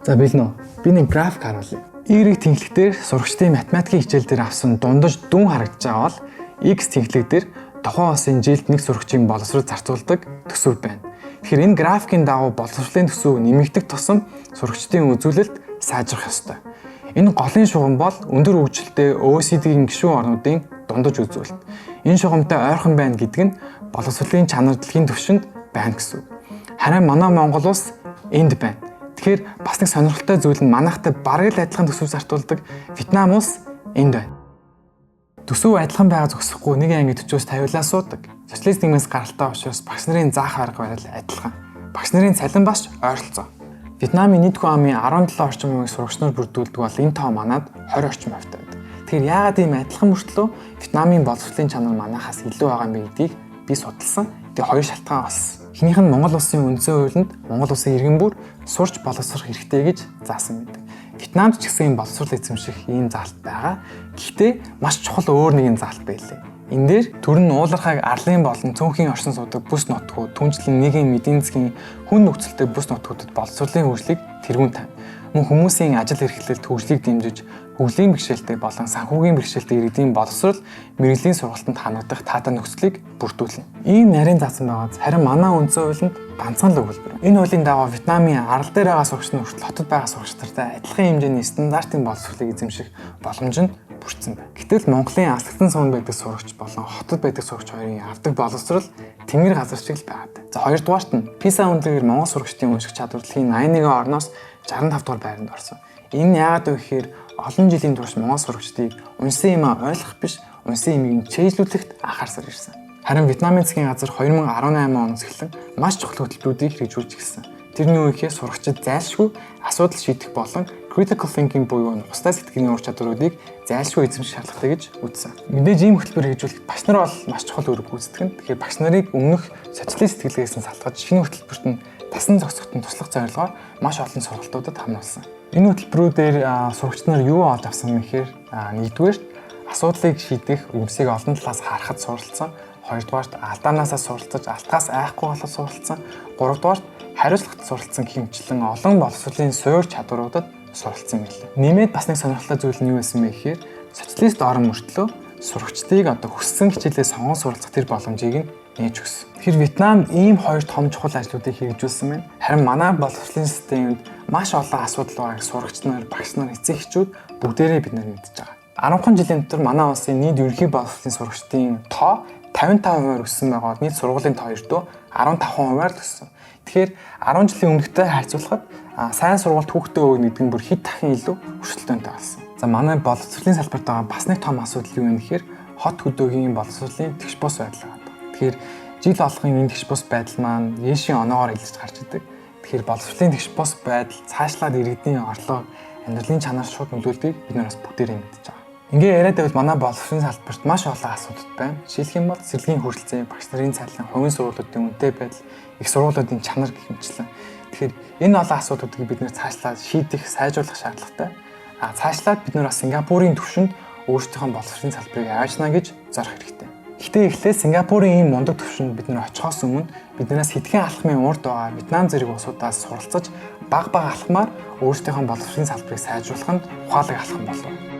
За бэлнэ. Би нэг график харуулъя. Y тэнхлэг дээр сурагчдын математикийн хичээл дээр авсан дундаж дүн харагдаж байгаа бол X тэнхлэг дээр тухайн улсын жилд нэг сурагчийн боловсрол зарцуулдаг төсөв байна. Тэгэхээр энэ графикийн дагуу боловсролын төсөв нэмэгдэх тусам сурагчдын үзүүлэлт сайжрах ёстой. Энэ голын шугам бол өндөр хөгжилтэй OECD-ийн гишүүн орнуудын дундаж үзүүлэлт. Энэ шугамтай ойрхон байна гэдэг нь боловсролын чанар дэлхийн түвшинд байна гэсэн үг. Харин манай Монгол улс энд байна. Тэгэхээр бас нэг сонирхолтой зүйл нь манайхтай бараг л адилхан төсөв зартуулдаг Вьетнам улс энд байна. Төсөв адилхан байгаа зогсохгүй нэг анги 40-оос 50-аас суудаг. Социалист нийгмээс гаралтай учраас багш нарын заах арга барил адилхан. Багш нарын цалин бас ойролцоо. Вьетнамын нийт хүн амын 17 орчим хувийг сурагч нар бүрдүүлдэг бол энэ тоо манад 20 орчим хувьтай байдаг. Тэгэхээр яагаад ийм адилхан мөртлөө Вьетнамын боловсролын чанар манайхаас илүү байгаа юм бэ гэдгийг би судалсан. Тэгээ хоёр шалтгаан болсон. Эхнийх нь Монгол улсын үндсэн хуулинд Монгол улсын иргэн бүр сурч боловсрох хэрэгтэй гэж заасан байдаг. Вьетнамд ч гэсэн ийм боловсрол эзэмших ийм заалт байгаа. Гэхдээ маш чухал өөр нэгэн заалт байлээ. Энэ дээр төр нь уулархайг арлын болон цөөнхийн оршин суудаг бүс нутгууд, түнчлэн нийгмийн эдийн засгийн хүн нөхцөлтэй бүс нутгуудад боловсролын хөгжлийг тэргүүн тавь. Мөн хүмүүсийн ажил эрхлэлд хөгжлийг дэмжиж, хөгжлийн бэрхшээлтэй болон санхүүгийн бэрхшээлтэй иргэдийн боловсрол мэрэгжлийн сургалтанд хангагдах таатай нөхцөлийг бүрдүүлнэ. Ийм нарийн заасан байгааз харин манай үндсэн хуулинд ганцхан л өгүүлбэр. Энэ хуулийн дагуу Вьетнамын арал дээр байгаа сурагч нар хүртэл хотод байгаа сурагч нартай адилхан хэмжээний стандартын боловсролыг эзэмших боломж нь бүрдсэн байна. Гэтэл Монголын алхтан суунд байдаг сурагч болон хотод байдаг сурагч хоёрын авдаг боловсрол тэнгэр газар шиг л байдаг. За хоёрдугаарт нь PISA үнэлгээгээр Монгол сурагчдын унших чадвар дэлхийн 81 орноос 65 дугаар байранд орсон. Энэ яагаад вэ гэхээр олон жилийн турш Монгол сурагчдыг унсан юм ойлгох биш, унсан юмыг чэйжлүүлэхт анхаарсаар ирсэн. Харин Вьетнамын засгийн газар 2018 оноос эхлэн маш чухал хөтөлбөрүүдийг хэрэгжүүлж ирсэн. Тэрний үеийнхээ сурагчид зайлшгүй асуудал шийдэх болон critical thinking буюу нухацтай сэтгэлийн ур чадваруудыг зайлшгүй эзэмших шаардлагатай гэж үзсэн. Мэдээж ийм хөтөлбөр хэрэгжүүлэхэд багш нар бол маш чухал үүрэг гүйцэтгэн. Тэгэхээр багш нарыг өмнөх социалист сэтгэлгээс нь салгаж шинэ хөтөлбөрт нь тасан зохицоход туслах зорилгоор маш олон сургалтуудад хамруулсан. Энэ хөтөлбөрүүдээр сурагч нар юу олж авсан бэ гэхээр нэгдүгээр асуудлыг шийдэх юмсыг олон талаас харахад суралцсан. Хоёрдугаарт алдаанаасаа суралцаж, алдгаас айхгүй болоод суралцсан. Гуравдугаарт хариуцлагад суралцсан гэмчлэн олон боловсролын суур чадваруудад суралцсан байлаа. Нэмээд бас нэг сонирхолтой зүйл нь юу байсан бэ гэхээр социалист орон мөртлөө сурагчдыг хүссэн хичээлээ сонгон суралцах тэр боломжийг нь нээж өгсөн. Тэгэхээр Вьетнамд ийм хоёр том чухал ажлуудыг хэрэгжүүлсэн байна. Харин манай боловсролын системд маш олон асуудал байгааг сурагч нар, багш нар, эцэг эхчүүд бүгдээрээ бид нар мэдж байгаа. 13 жилийн дотор манай улсын нийт ерөнхий боловсролын сурагчдын тоо 55%-аар өссөн байгаа. Нийт сургуулийн тоо ердөө 15%-аар л өссөн. Тэгэхээр 10 жилийн өмнөхтэй харьцуулахад сайн сургуульд хүүхдээ өгнө гэдэг нь бүр хэд дахин илүү өрсөлдөөнтэй болсон. За манай боловсролын салбарт байгаа бас нэг том асуудал юу вэ гэхээр хот хөдөөгийн боловсролын тэгш бус байдал байна. Тэгэхээр жил болгон энэ тэгш бус байдал маань яшийн оноогоор илэрч гарч идэг. Тэгэхээр боловсролын тэгш бус байдал цаашлаад иргэдийн орлого, амьдралын чанар шууд нөлөөлдгийг бид нараас бүгдээрээ мэдж байгаа. Ингээ яриад байвал манай боловсролын салбарт маш олон асуудал байна. Жишээлх юм бол цэцэрлэгийн хүрэлцээ, багш нарын цалин, хувийн сургуулиудын үнэтэй байдал, их сургуулиудын чанар гэх мэтчлэн. Тэгэхээр энэ олон асуудлуудыг бид нэр цаашлаад шийдэх, сайжруулах шаардлагатай. Цаашлаад бид нэр бас Сингапурын түвшинд өөрсдийнхөө боловсролын салбарыг аваачна гэж зорих хэрэгтэй. Гэхдээ эхлээд Сингапурын ийм мундаг түвшинд бид нэр очихоос өмнө биднээс хэдхэн алхмын урд байгаа Вьетнам зэрэг улсуудаас суралцаж баг алхмаар өөрсдийнхөө боловсролын салбарыг сайжруулах нь ухаалаг алхам болов.